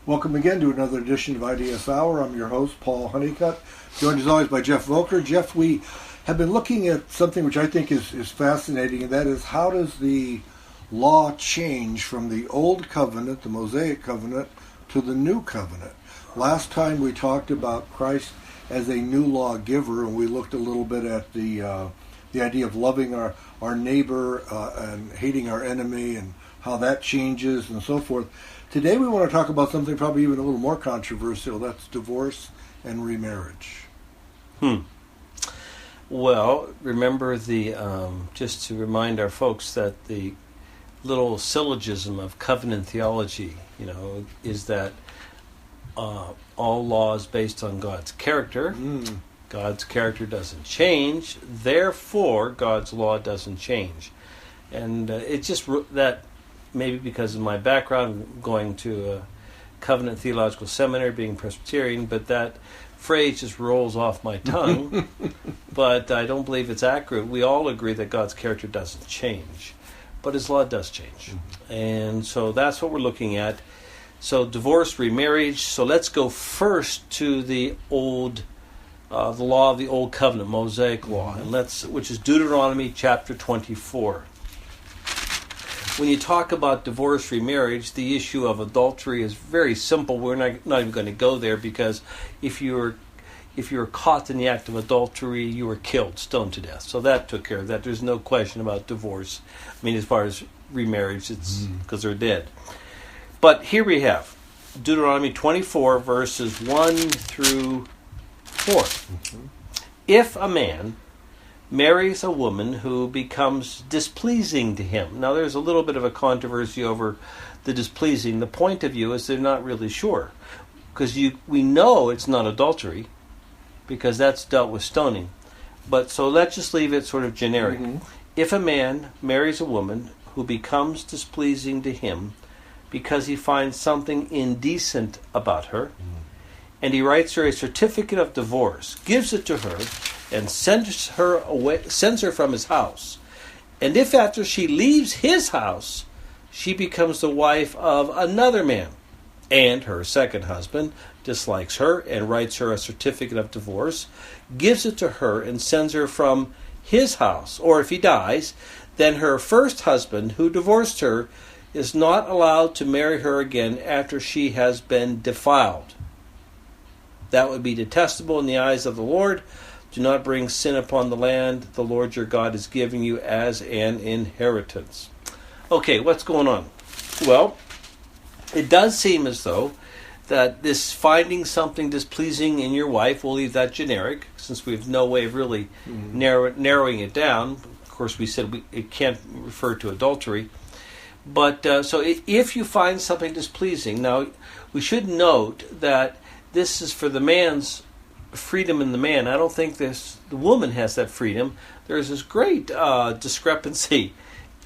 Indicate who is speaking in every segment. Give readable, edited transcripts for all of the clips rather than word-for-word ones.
Speaker 1: Welcome again to another edition of IDS Hour. I'm your host, Paul Honeycutt, joined as always by Geoff Volker. Geoff, we have been looking at something which I think is fascinating, and that is how does the law change from the Old Covenant, the Mosaic Covenant, to the New Covenant? Last time we talked about Christ as a new lawgiver, and we looked a little bit at the idea of loving our neighbor and hating our enemy and how that changes and so forth. Today we want to talk about something probably even a little more controversial. That's divorce and remarriage.
Speaker 2: Well, remember just to remind our folks that the little syllogism of covenant theology, is that all law is based on God's character. God's character doesn't change, therefore God's law doesn't change. And it's just that, maybe because of my background, going to a covenant theological seminary, being Presbyterian, but that phrase just rolls off my tongue. But I don't believe it's accurate. We all agree that God's character doesn't change, but His law does change. And so that's what we're looking at. So divorce, remarriage. So let's go first to the law of the Old Covenant, Mosaic law, and which is Deuteronomy chapter 24. When you talk about divorce, remarriage, the issue of adultery is very simple. We're not even going to go there, because if you were caught in the act of adultery, you were killed, stoned to death. So that took care of that. There's no question about divorce. I mean, as far as remarriage, it's because they're dead. But here we have Deuteronomy 24, verses 1 through 4. If a man marries a woman who becomes displeasing to him. Now, there's a little bit of a controversy over the displeasing. The point of view is they're not really sure, because we know it's not adultery, because that's dealt with stoning. But so let's just leave it sort of generic. If a man marries a woman who becomes displeasing to him because he finds something indecent about her, and he writes her a certificate of divorce, gives it to her, and sends her from his house. And if after she leaves his house, she becomes the wife of another man, and her second husband dislikes her and writes her a certificate of divorce, gives it to her, and sends her from his house, or if he dies, then her first husband, who divorced her, is not allowed to marry her again after she has been defiled. That would be detestable in the eyes of the Lord. Do not bring sin upon the land the Lord your God is giving you as an inheritance. Okay, what's going on? Well, it does seem as though that this finding something displeasing in your wife, we'll leave that generic, since we have no way of really narrowing it down. Of course, we said it can't refer to adultery. But so if you find something displeasing, now we should note that this is for the man's freedom in the man. I don't think the woman has that freedom. There's this great discrepancy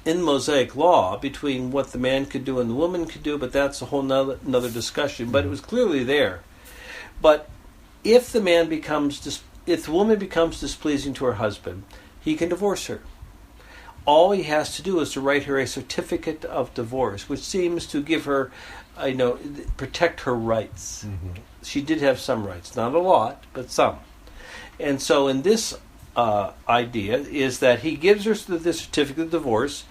Speaker 2: in Mosaic law between what the man could do and the woman could do, but that's a whole another discussion. But it was clearly there. But if the woman becomes displeasing to her husband, he can divorce her. All he has to do is to write her a certificate of divorce, which seems to give her, protect her rights. She did have some rights, not a lot, but some. And so in this idea is that he gives her the certificate of divorce,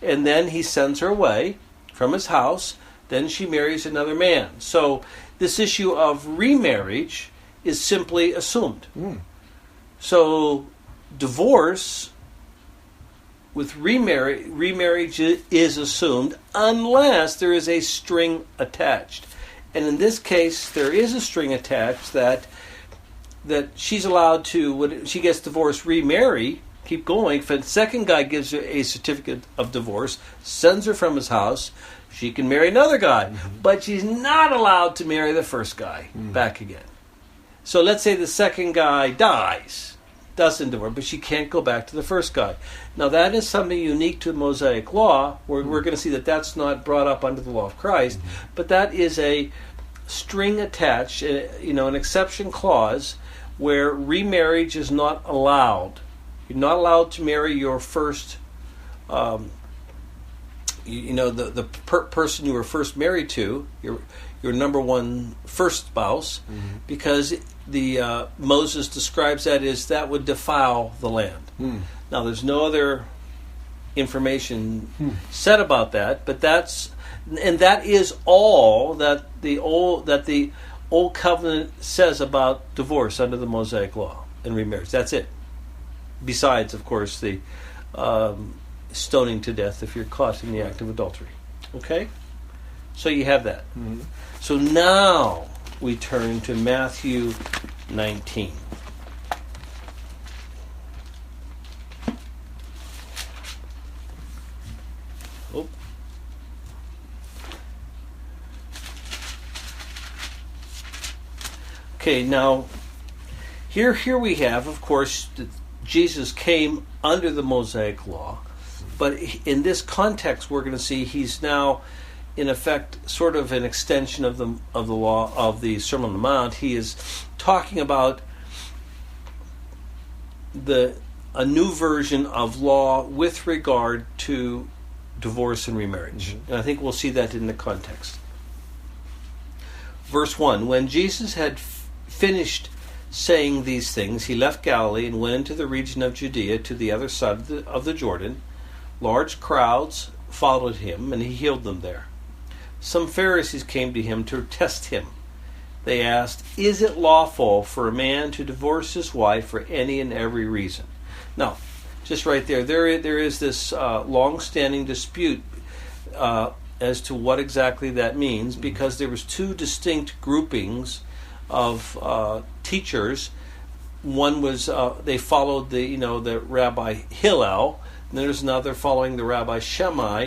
Speaker 2: and then he sends her away from his house. Then she marries another man. So this issue of remarriage is simply assumed. So divorce with remarriage is assumed unless there is a string attached. And in this case, there is a string attached that she's allowed to, when she gets divorced, remarry, keep going. If the second guy gives her a certificate of divorce, sends her from his house, she can marry another guy. But she's not allowed to marry the first guy back again. So let's say the second guy dies, doesn't divorce, but she can't go back to the first guy. Now that is something unique to Mosaic law. We're going to see that that's not brought up under the law of Christ, but that is a string attached, an exception clause where remarriage is not allowed. You're not allowed to marry your first the person you were first married to, your number one first spouse, because the Moses describes that would defile the land. Now, there's no other information said about that, but that is all that the Old Covenant says about divorce under the Mosaic Law and remarriage. That's it. Besides, of course, the stoning to death if you're caught in the act of adultery. Okay? So you have that. So now we turn to Matthew 19. Oh. Okay, now here we have, of course, Jesus came under the Mosaic Law, but in this context, we're going to see he's now, in effect, sort of an extension of the law of the Sermon on the Mount. He is talking about a new version of law with regard to divorce and remarriage, and I think we'll see that in the context. Verse 1: When Jesus had finished saying these things, he left Galilee and went into the region of Judea to the other side of the Jordan. Large crowds followed him, and he healed them there. Some Pharisees came to him to test him. They asked, "Is it lawful for a man to divorce his wife for any and every reason?" Now, just right there is this long-standing dispute as to what exactly that means, because there was two distinct groupings of teachers. One was they followed the Rabbi Hillel, and there's another following the Rabbi Shammai.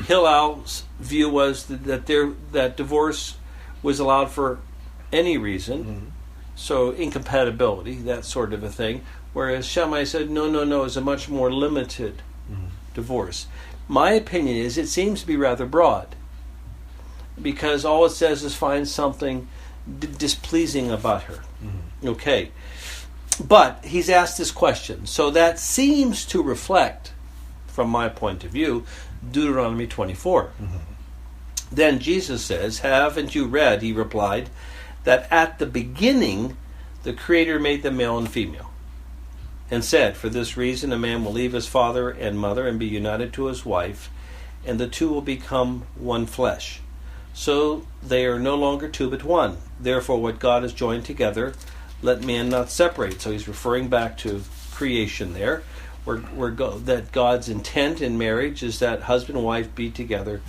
Speaker 2: Hillel's view was that divorce was allowed for any reason, so incompatibility, that sort of a thing. Whereas Shammai said, no, it's a much more limited divorce. My opinion is it seems to be rather broad, because all it says is find something displeasing about her. Okay. But he's asked this question, so that seems to reflect, from my point of view, Deuteronomy 24. Then Jesus says, "Haven't you read," he replied, "that at the beginning the Creator made them male and female, and said, for this reason a man will leave his father and mother and be united to his wife, and the two will become one flesh. So they are no longer two but one. Therefore what God has joined together, let man not separate." So he's referring back to creation there, that God's intent in marriage is that husband and wife be together,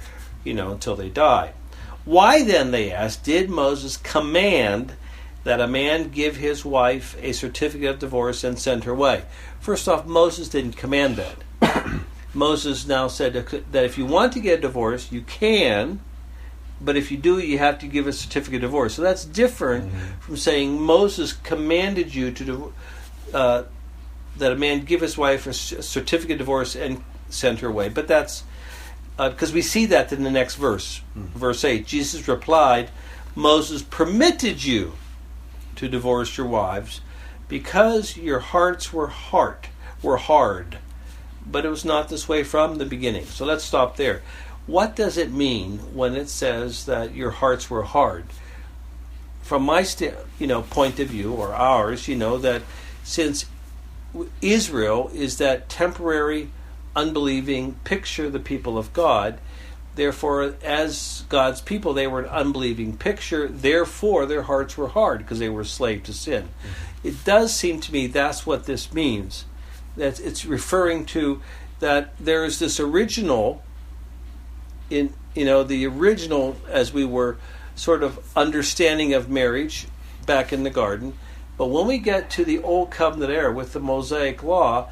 Speaker 2: until they die. "Why then," they asked, "did Moses command that a man give his wife a certificate of divorce and send her away?" First off, Moses didn't command that. Moses now said that if you want to get a divorce, you can, but if you do, you have to give a certificate of divorce. So that's different from saying Moses commanded you to that a man give his wife a certificate of divorce and send her away. But that's because we see that in the next verse, verse 8. Jesus replied, "Moses permitted you to divorce your wives because your hearts were hard, but it was not this way from the beginning." So let's stop there. What does it mean when it says that your hearts were hard? From my point of view, or ours, that since Israel is that temporary, unbelieving picture, the people of God, therefore, as God's people, they were an unbelieving picture, therefore their hearts were hard because they were slave to sin. It does seem to me that's what this means. That it's referring to that there is this original, the original, as we were sort of understanding of marriage back in the garden. But when we get to the Old Covenant era with the Mosaic Law,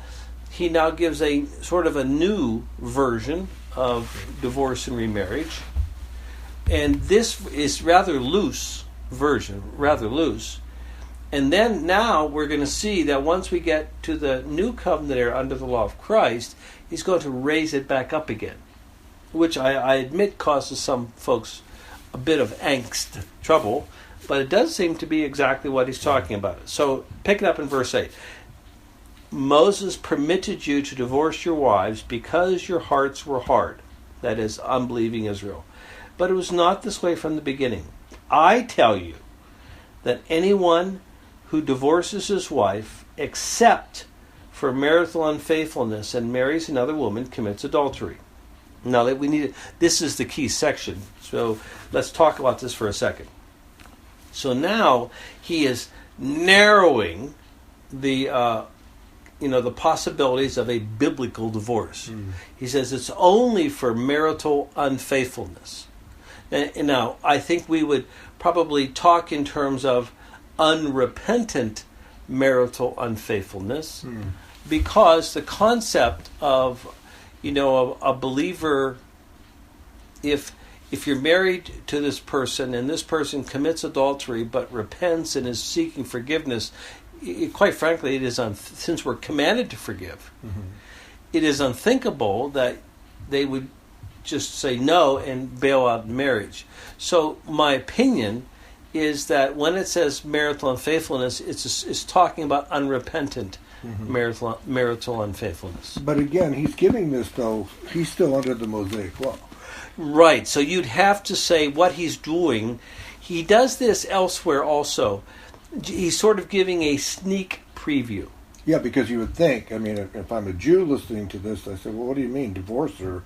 Speaker 2: he now gives a sort of a new version of divorce and remarriage. And this is rather loose version. And then now we're going to see that once we get to the New Covenant era under the law of Christ, he's going to raise it back up again, which I admit causes some folks a bit of angst, trouble, but it does seem to be exactly what he's talking about. So pick it up in verse 8. "Moses permitted you to divorce your wives because your hearts were hard." that is, unbelieving Israel. But it was not this way from the beginning. I tell you that anyone who divorces his wife, except for marital unfaithfulness, and marries another woman, commits adultery. Now that this is the key section. So let's talk about this for a second. So now he is narrowing the the possibilities of a biblical divorce. He says it's only for marital unfaithfulness. Now, I think we would probably talk in terms of unrepentant marital unfaithfulness, because the concept of, a believer, if you're married to this person and this person commits adultery but repents and is seeking forgiveness, quite frankly, it is since we're commanded to forgive, it is unthinkable that they would just say no and bail out marriage. So my opinion is that when it says marital unfaithfulness, it's talking about unrepentant marital unfaithfulness.
Speaker 1: But again, he's giving this, though, he's still under the Mosaic law.
Speaker 2: Right, so you'd have to say what he's doing. He does this elsewhere also. He's sort of giving a sneak preview.
Speaker 1: Yeah, because you would think, if I'm a Jew listening to this, I say, well, what do you mean, divorce her?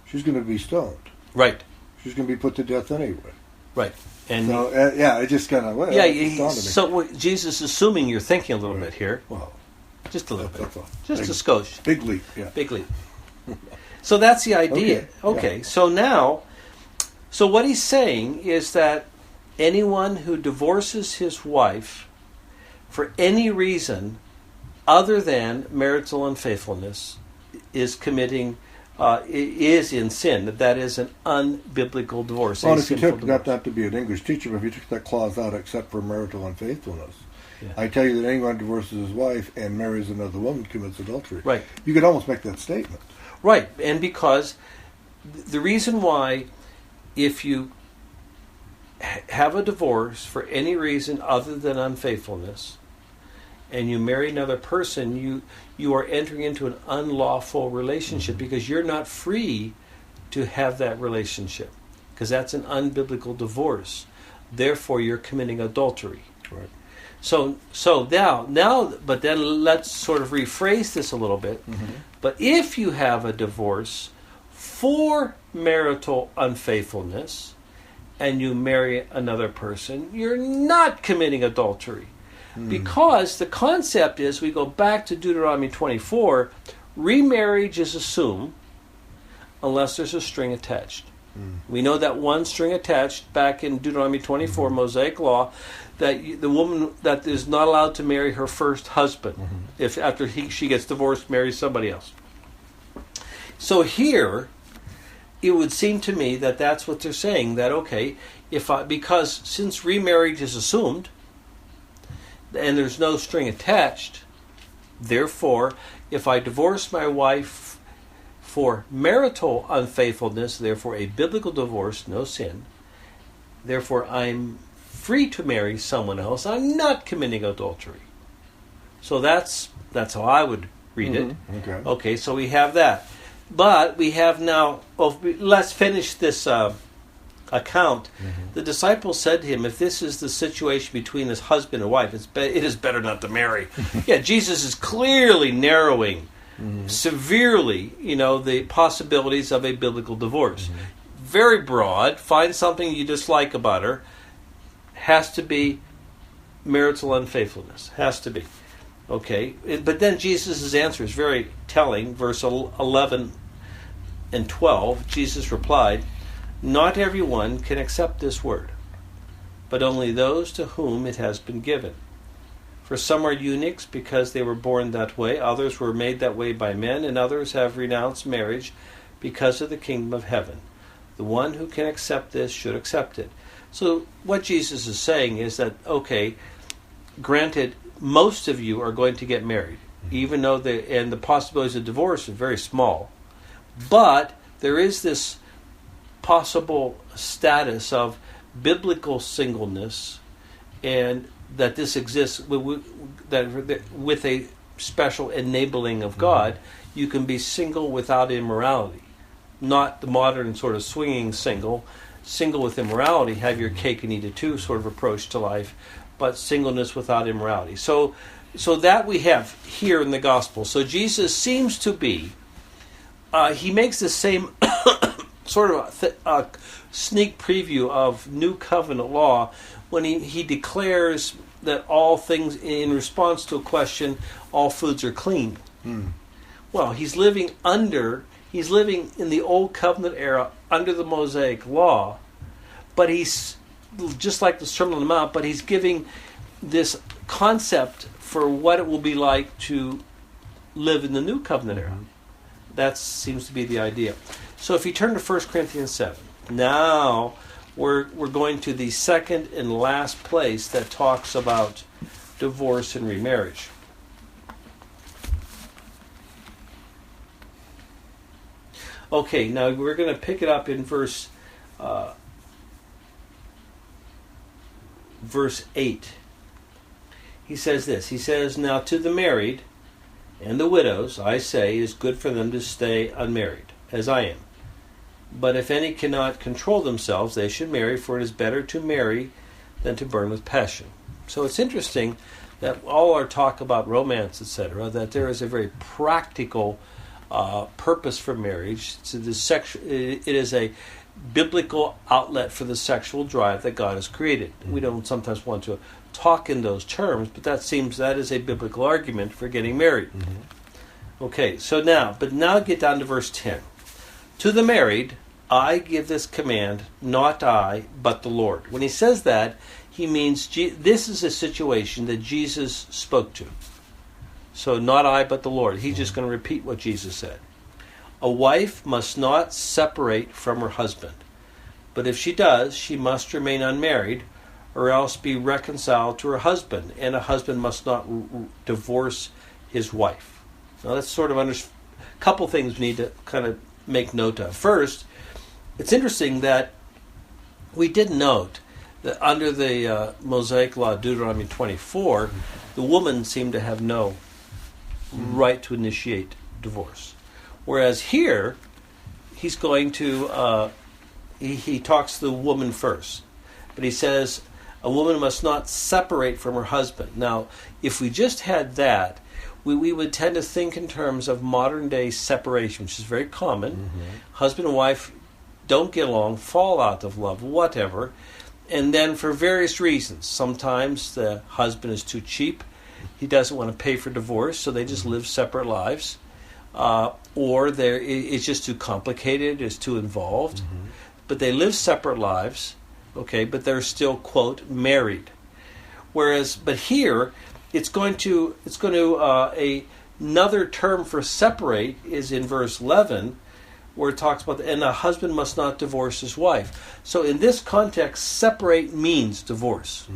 Speaker 1: She's going to be stoned.
Speaker 2: Right.
Speaker 1: She's going to be put to death anyway.
Speaker 2: Right. And
Speaker 1: so, it just kind of,
Speaker 2: so Jesus is assuming you're thinking a little bit here.
Speaker 1: Well,
Speaker 2: just a little bit.
Speaker 1: All.
Speaker 2: Just a skosh.
Speaker 1: Big leap, yeah.
Speaker 2: Big leap. So that's the idea. Okay. Yeah. So what he's saying is that anyone who divorces his wife for any reason other than marital unfaithfulness is committing, is in sin. That is an unbiblical divorce.
Speaker 1: Well, if you took, not to be an English teacher, but if you took that clause out except for marital unfaithfulness, I tell you that anyone divorces his wife and marries another woman commits adultery.
Speaker 2: Right.
Speaker 1: You could almost make that statement.
Speaker 2: Right, and because the reason why, if you have a divorce for any reason other than unfaithfulness, and you marry another person, you are entering into an unlawful relationship, because you're not free to have that relationship, because that's an unbiblical divorce. Therefore, you're committing adultery.
Speaker 1: Right.
Speaker 2: So now, but then let's sort of rephrase this a little bit. But if you have a divorce for marital unfaithfulness and you marry another person, you're not committing adultery. Because the concept is, we go back to Deuteronomy 24, remarriage is assumed unless there's a string attached. We know that one string attached back in Deuteronomy 24, Mosaic law, that the woman that is not allowed to marry her first husband if after she gets divorced, marries somebody else. So here, it would seem to me that that's what they're saying, that okay, because since remarriage is assumed and there's no string attached, therefore, if I divorce my wife for marital unfaithfulness, therefore a biblical divorce, no sin, therefore I'm free to marry someone else, I'm not committing adultery. So that's how I would read it. Okay, so we have that. But we have now, let's finish this account. The disciples said to him, if this is the situation between this husband and wife, it is better not to marry. Jesus is clearly narrowing severely, the possibilities of a biblical divorce. Very broad. Find something you dislike about her. Has to be marital unfaithfulness. Has to be. Okay. But then Jesus' answer is very telling. Verse 11 and 12, Jesus replied, not everyone can accept this word, but only those to whom it has been given. For some are eunuchs because they were born that way, others were made that way by men, and others have renounced marriage because of the kingdom of heaven. The one who can accept this should accept it. So what Jesus is saying is that, okay, granted, most of you are going to get married, even though the possibilities of divorce are very small. But there is this possible status of biblical singleness, and that this exists with a special enabling of God. You can be single without immorality. not the modern sort of swinging single with immorality, have your cake and eat it too sort of approach to life, but singleness without immorality. So that we have here in the gospel. So Jesus seems to be, he makes the same sort of sneak preview of new covenant law when he declares that all things, in response to a question, all foods are clean. Well, he's living in the old covenant era under the Mosaic law, but he's just like the Sermon on the Mount, but he's giving this concept for what it will be like to live in the new covenant era. That seems to be the idea. So if you turn to 1 Corinthians 7, now we're going to the second and last place that talks about divorce and remarriage. Okay, now we're going to pick it up in verse 8. He says this. He says, "Now to the married and the widows, I say, it is good for them to stay unmarried, as I am. But if any cannot control themselves, they should marry, for it is better to marry than to burn with passion." So it's interesting that all our talk about romance, etc., that there is a very practical purpose for marriage. It is a biblical outlet for the sexual drive that God has created. We don't sometimes want to talk in those terms, but that is a biblical argument for getting married. Okay, so now get down to verse 10. "To the married, I give this command, not I, but the Lord." When he says that, he means this is a situation that Jesus spoke to. So not I, but the Lord. He's just going to repeat what Jesus said. "A wife must not separate from her husband, but if she does, she must remain unmarried, or else be reconciled to her husband, and a husband must not divorce his wife." Now that's sort of a couple things we need to kind of make note of. First, it's interesting that we did note that under the Mosaic law, Deuteronomy 24, the woman seemed to have no right to initiate divorce. Whereas here, he's going to, he talks to the woman first. But he says, a woman must not separate from her husband. Now, if we just had that, we would tend to think in terms of modern day separation, which is very common. Husband and wife don't get along, fall out of love, whatever. And then for various reasons, sometimes the husband is too cheap. He doesn't want to pay for divorce, so they just live separate lives. Or it's just too complicated, it's too involved. But they live separate lives, okay, but they're still, quote, married. But here, another term for separate is in verse 11, where it talks about, and a husband must not divorce his wife. So in this context, separate means divorce.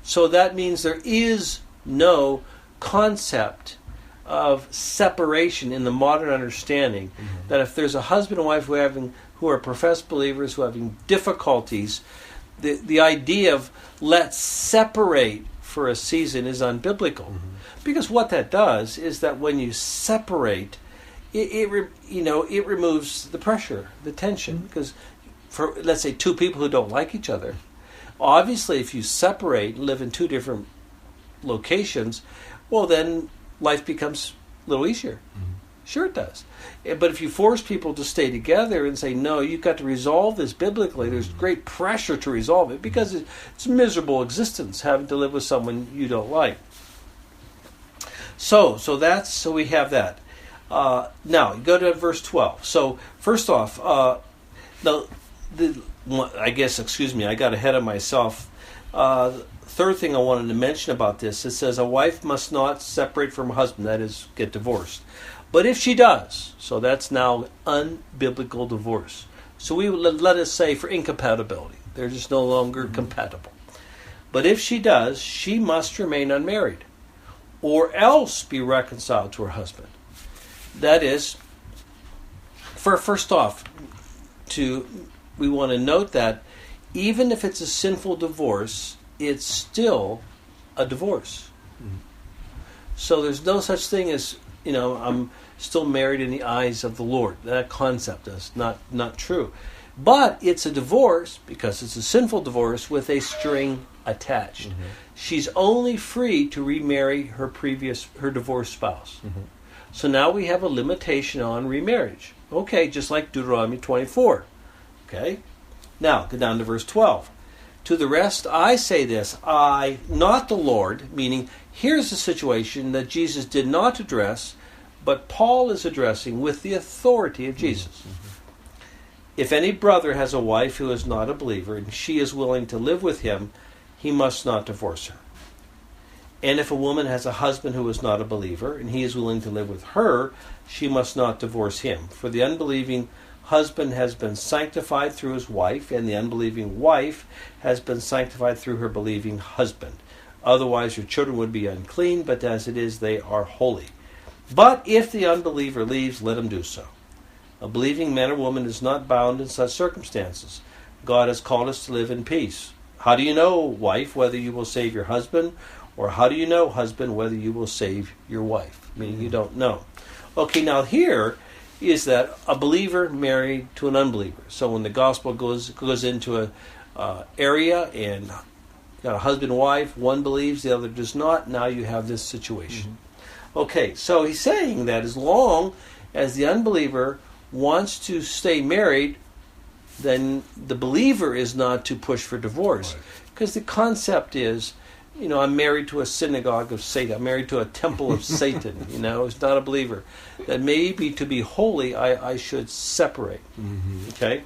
Speaker 2: So that means there is no concept of separation in the modern understanding, that if there's a husband and wife who are professed believers who are having difficulties, the idea of let's separate for a season is unbiblical. Because what that does is that when you separate, it removes the pressure, the tension. Because for, let's say, two people who don't like each other, obviously if you separate and live in two different locations, well then life becomes a little easier. Sure it does. But if you force people to stay together and say, no, you've got to resolve this biblically, there's great pressure to resolve it, because it's a miserable existence having to live with someone you don't like. So we have that. Now, go to verse 12. So, first off, I got ahead of myself. Third thing I wanted to mention about this, it says a wife must not separate from her husband, that is, get divorced. But if she does, so that's now unbiblical divorce. So we let us say for incompatibility. They're just no longer compatible. But if she does, she must remain unmarried, or else be reconciled to her husband. That is, first off, we want to note that even if it's a sinful divorce, it's still a divorce. So there's no such thing as I'm still married in the eyes of the Lord. That concept is not true. But it's a divorce, because it's a sinful divorce, with a string attached. Mm-hmm. She's only free to remarry her divorced spouse. Mm-hmm. So now we have a limitation on remarriage. Okay, just like Deuteronomy 24. Okay? Now, go down to verse 12. To the rest I say this, I, not the Lord, meaning here's a situation that Jesus did not address, but Paul is addressing with the authority of Jesus. Mm-hmm. If any brother has a wife who is not a believer, and she is willing to live with him, he must not divorce her. And if a woman has a husband who is not a believer, and he is willing to live with her, she must not divorce him. For the unbelieving husband has been sanctified through his wife, and the unbelieving wife has been sanctified through her believing husband. Otherwise your children would be unclean, but as it is they are holy. But if the unbeliever leaves, let him do so. A believing man or woman is not bound in such circumstances. God has called us to live in peace. How do you know, wife, whether you will save your husband? Or how do you know, husband, whether you will save your wife? Meaning you don't know. Okay, now here is that a believer married to an unbeliever. So when the gospel goes into a area and you got a husband and wife, one believes, the other does not, now you have this situation. Mm-hmm. Okay, so he's saying that as long as the unbeliever wants to stay married, then the believer is not to push for divorce. Because the concept is, I'm married to a synagogue of Satan. I'm married to a temple of Satan. It's not a believer. That maybe to be holy, I should separate. Mm-hmm. Okay?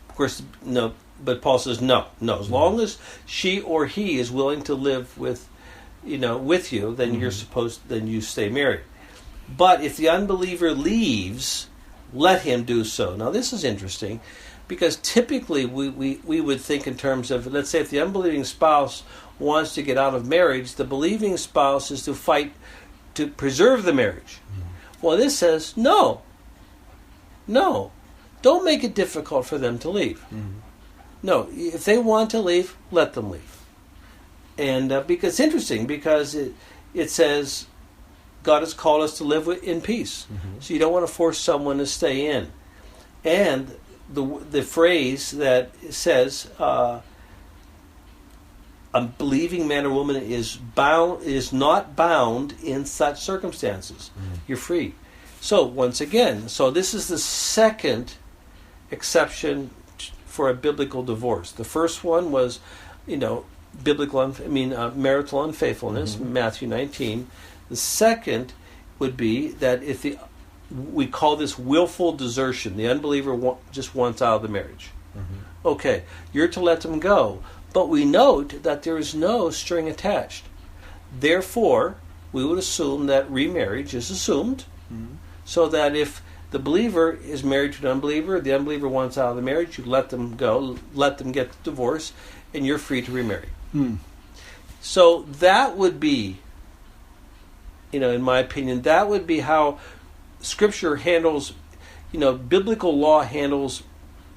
Speaker 2: Of course, no. But Paul says no. As long as she or he is willing to live with you, then mm-hmm. Then you stay married. But if the unbeliever leaves, let him do so. Now this is interesting, because typically we would think in terms of, let's say if the unbelieving spouse wants to get out of marriage, the believing spouse is to fight to preserve the marriage. Mm-hmm. Well, this says, no, don't make it difficult for them to leave. Mm-hmm. No, if they want to leave, let them leave. And because it's interesting, because it says God has called us to live in peace. Mm-hmm. So you don't want to force someone to stay in. And the phrase that says a believing man or woman is not bound in such circumstances. Mm-hmm. You're free. So once again, this is the second exception for a biblical divorce. The first one was, marital unfaithfulness, mm-hmm. Matthew 19. The second would be that if we call this willful desertion, the unbeliever just wants out of the marriage. Mm-hmm. Okay, you're to let them go. But we note that there is no string attached. Therefore, we would assume that remarriage is assumed, mm-hmm. so that if the believer is married to an unbeliever, the unbeliever wants out of the marriage, you let them go, let them get the divorce, and you're free to remarry. Mm. So that would be, in my opinion, that would be how Scripture handles, biblical law handles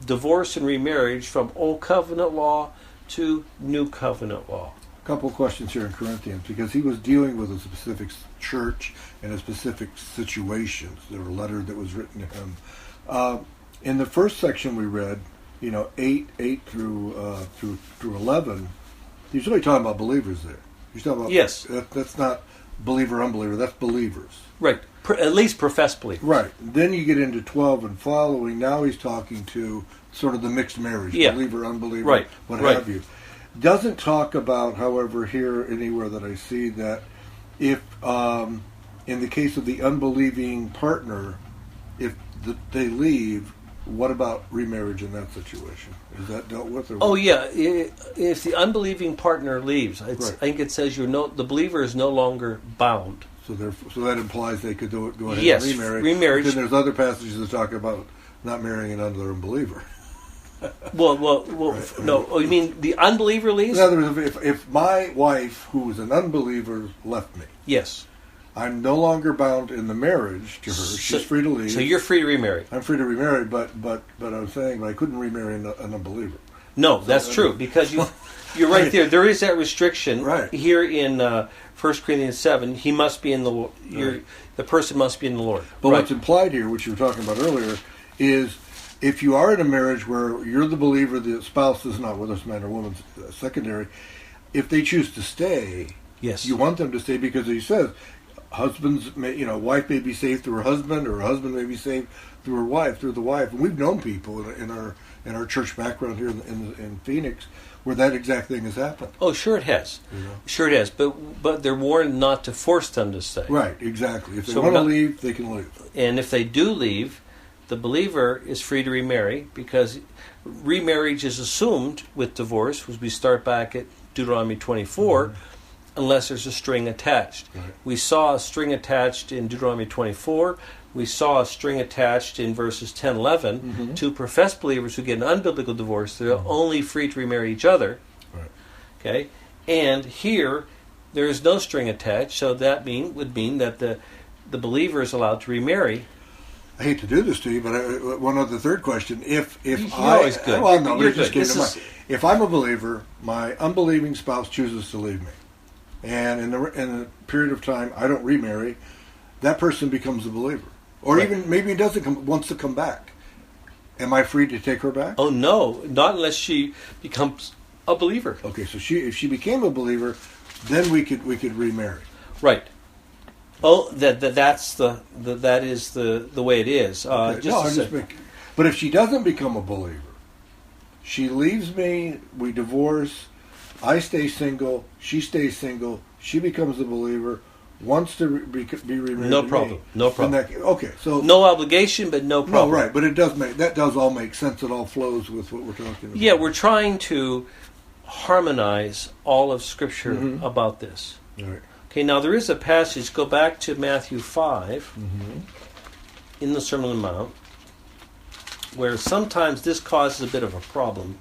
Speaker 2: divorce and remarriage from Old Covenant law to New Covenant law.
Speaker 1: A couple of questions here in Corinthians, because he was dealing with a specific church and a specific situations. There were a letter that was written to him. In the first section we read, 8 through 11, he's really talking about believers there. He's talking about,
Speaker 2: yes.
Speaker 1: That's not believer, unbeliever, that's believers.
Speaker 2: Right. At least professed believers.
Speaker 1: Right. Then you get into 12 and following. Now he's talking to sort of the mixed marriage, believer, unbeliever,
Speaker 2: right.
Speaker 1: what have you. Doesn't talk about, however, here anywhere that I see that if, in the case of the unbelieving partner, if they leave, what about remarriage in that situation? Is that dealt with? Or
Speaker 2: if the unbelieving partner leaves, I think it says the believer is no longer bound.
Speaker 1: So that implies they could go ahead
Speaker 2: and
Speaker 1: remarry. Then there's other passages that talk about not marrying another unbeliever.
Speaker 2: Right. No. You mean the unbeliever leaves?
Speaker 1: In other words, if my wife, who was an unbeliever, left me,
Speaker 2: yes,
Speaker 1: I'm no longer bound in the marriage to her. She's free to leave.
Speaker 2: So you're free to remarry.
Speaker 1: I'm free to remarry, but I'm saying I couldn't remarry an unbeliever.
Speaker 2: No, that's true, because You're right there. There is that restriction.
Speaker 1: Right.
Speaker 2: Here in 1 Corinthians 7, he must be in the Lord. The person must be in the Lord.
Speaker 1: But what's implied here, which you were talking about earlier, is if you are in a marriage where you're the believer, the spouse is not, whether it's man or woman, secondary, if they choose to stay,
Speaker 2: yes,
Speaker 1: you want them to stay because he says, husbands may, wife may be saved through her husband, or a husband may be saved through the wife. And we've known people in our church background here in Phoenix where that exact thing has happened.
Speaker 2: Oh, sure it has. Sure it has. But they're warned not to force them to stay.
Speaker 1: Right, exactly. If they want to leave, they can leave.
Speaker 2: And if they do leave, the believer is free to remarry, because remarriage is assumed with divorce, as we start back at Deuteronomy 24, unless there's a string attached.
Speaker 1: Right.
Speaker 2: We saw a string attached in Deuteronomy 24. We saw a string attached in verses 10, 11 to professed believers who get an unbiblical divorce. They're only free to remarry each other.
Speaker 1: Right.
Speaker 2: Okay? And here, there is no string attached, so that would mean that the believer is allowed to remarry.
Speaker 1: I hate to do this to you, but one other third question: If
Speaker 2: You're
Speaker 1: I,
Speaker 2: always good.
Speaker 1: well, no,
Speaker 2: You're
Speaker 1: it just
Speaker 2: good.
Speaker 1: came to mind. If I'm a believer, my unbelieving spouse chooses to leave me, and in a period of time I don't remarry, that person becomes a believer, or even maybe it wants to come back. Am I free to take her back?
Speaker 2: Oh no, not unless she becomes a believer.
Speaker 1: Okay, so if she became a believer, then we could remarry.
Speaker 2: Right. Oh, that is the way it is.
Speaker 1: But if she doesn't become a believer, she leaves me, we divorce, I stay single, she stays single, she becomes a believer, wants to be remarried.
Speaker 2: No problem. No problem.
Speaker 1: Okay, so
Speaker 2: no obligation, but no problem.
Speaker 1: No, right, but that does all make sense. It all flows with what we're talking about.
Speaker 2: Yeah, we're trying to harmonize all of Scripture about this.
Speaker 1: All right.
Speaker 2: Okay, now there is a passage, go back to Matthew 5, in the Sermon on the Mount, where sometimes this causes a bit of a problem.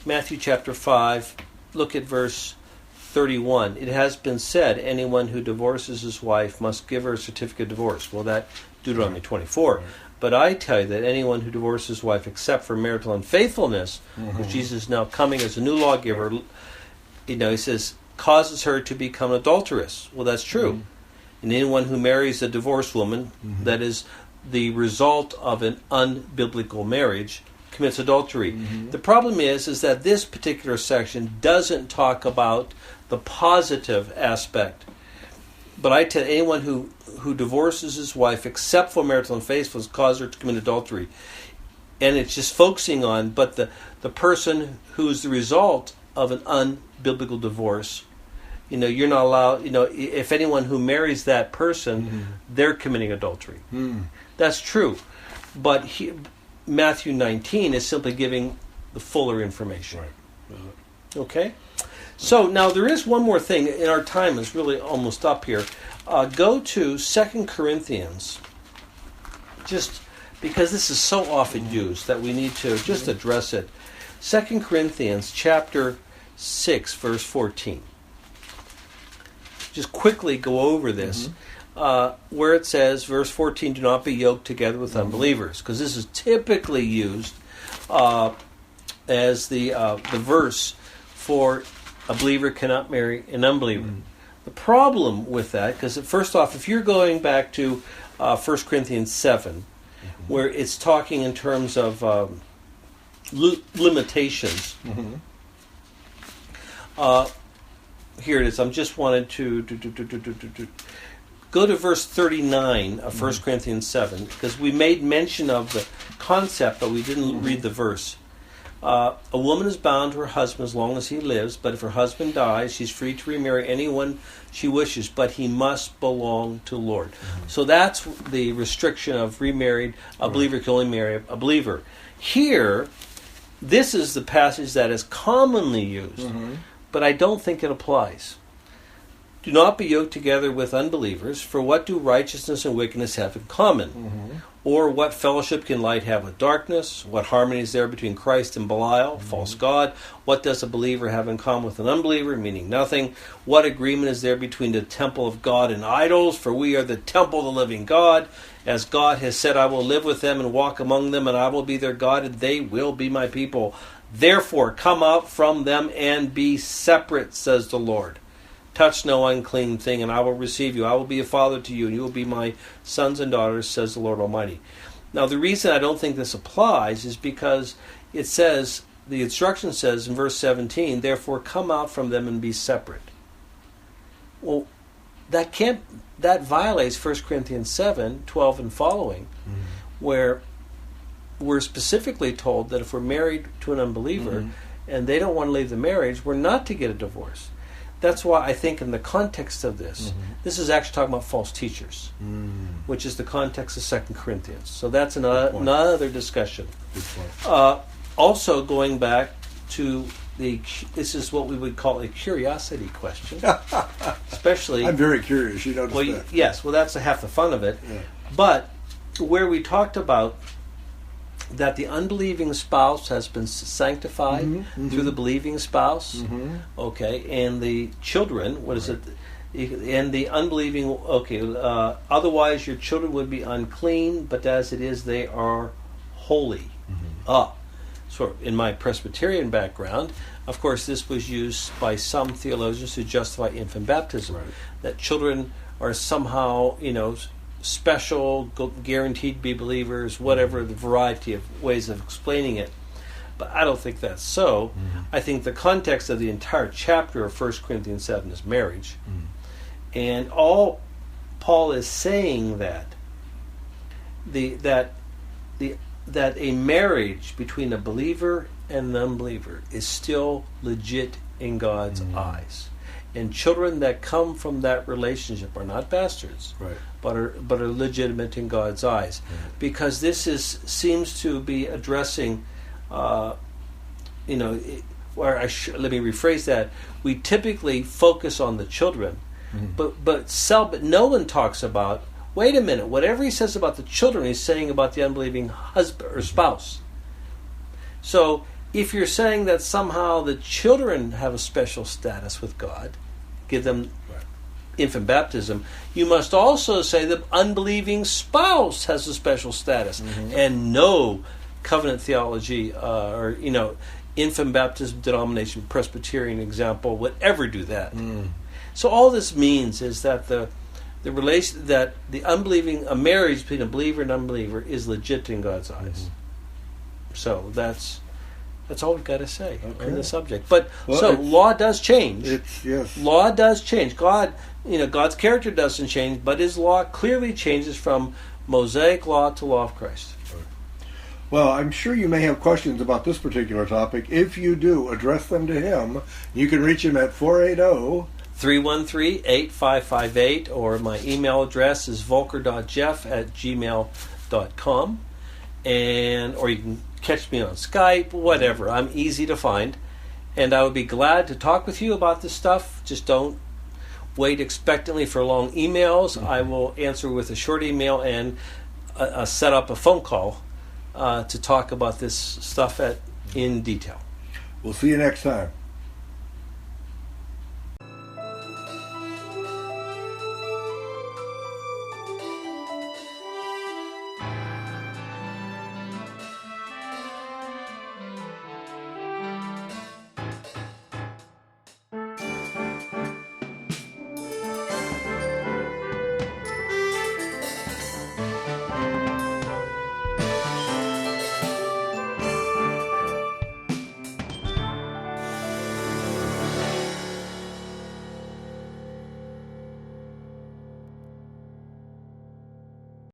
Speaker 2: Matthew chapter 5, look at verse 31. It has been said, anyone who divorces his wife must give her a certificate of divorce. Well, that Deuteronomy 24. Right. But I tell you that anyone who divorces his wife except for marital unfaithfulness, which Jesus is now coming as a new lawgiver, he says, causes her to become adulteress. Well, that's true. And anyone who marries a divorced woman, that is the result of an unbiblical marriage, commits adultery. The problem is that this particular section doesn't talk about the positive aspect. But I tell anyone who divorces his wife except for marital unfaithfulness causes her to commit adultery. And it's just focusing on, but the person who's the result of an unbiblical divorce, you're not allowed, if anyone who marries that person, they're committing adultery. That's true. But Matthew 19 is simply giving the fuller information.
Speaker 1: Right.
Speaker 2: Okay? So now there is one more thing, and our time is really almost up here. Go to 2 Corinthians, just because this is so often used that we need to just address it. 2 Corinthians chapter 6, verse 14. Just quickly go over this. Where it says, verse 14, do not be yoked together with unbelievers, because this is typically used as the verse for a believer cannot marry an unbeliever. The problem with that, because first off, if you're going back to 1 Corinthians 7, where it's talking in terms of limitations, here it is. I'm just wanted to go to verse 39 of 1 Corinthians 7, because we made mention of the concept, but we didn't read the verse. A woman is bound to her husband as long as he lives, but if her husband dies, she's free to remarry anyone she wishes, but he must belong to the Lord. So that's the restriction of remarried. A believer can only marry a believer. Here, this is the passage that is commonly used, but I don't think it applies. Do not be yoked together with unbelievers, for what do righteousness and wickedness have in common? Or what fellowship can light have with darkness? What harmony is there between Christ and Belial, false god? What does a believer have in common with an unbeliever? Meaning nothing. What agreement is there between the temple of God and idols? For we are the temple of the living God. As God has said, I will live with them and walk among them, and I will be their God, and they will be my people. Therefore, come out from them and be separate, says the Lord. Touch no unclean thing, and I will receive you. I will be a father to you, and you will be my sons and daughters, says the Lord Almighty. Now, the reason I don't think this applies is because it says, the instruction says in verse 17, therefore come out from them and be separate. Well, that violates 1 Corinthians 7, 12 and following, where we're specifically told that if we're married to an unbeliever and they don't want to leave the marriage, we're not to get a divorce. That's why I think in the context of this, this is actually talking about false teachers, which is the context of 2 Corinthians. So that's another discussion.
Speaker 1: Good point.
Speaker 2: Also going back to this is what we would call a curiosity question. Especially,
Speaker 1: I'm very curious, you noticed that.
Speaker 2: Yes, well that's half the fun of it.
Speaker 1: Yeah.
Speaker 2: But where we talked about that the unbelieving spouse has been sanctified through the believing spouse, okay, and the children, what is it? And the unbelieving, okay, otherwise your children would be unclean, but as it is, they are holy. So in my Presbyterian background, of course, this was used by some theologians to justify infant baptism, that children are somehow, special, guaranteed to be believers, whatever the variety of ways of explaining it. But I don't think that's so. I think the context of the entire chapter of 1 Corinthians 7 is marriage. And all Paul is saying that a marriage between a believer and an unbeliever is still legit in God's eyes. And children that come from that relationship are not bastards, but are legitimate in God's eyes, because this seems to be addressing, let me rephrase that. We typically focus on the children, but no one talks about. Wait a minute! Whatever he says about the children, he's saying about the unbelieving husband or spouse. So, if you're saying that somehow the children have a special status with God, give them infant baptism, you must also say the unbelieving spouse has a special status. And no covenant theology or infant baptism denomination, Presbyterian example, would ever do that. So all this means is that the relation that a marriage between a believer and unbeliever is legit in God's eyes. So that's all we've got to say on the subject. But law does change. Law does change. God's character doesn't change, but His law clearly changes from Mosaic law to law of Christ.
Speaker 1: Well, I'm sure you may have questions about this particular topic. If you do, address them to him. You can reach him at 480-313-8558, or my email address is volker.geoff@gmail.com, or you can catch me on Skype, whatever. I'm easy to find, and I would be glad to talk with you about this stuff. Just don't wait expectantly for long emails. I will answer with a short email and set up a phone call to talk about this stuff in detail. We'll see you next time.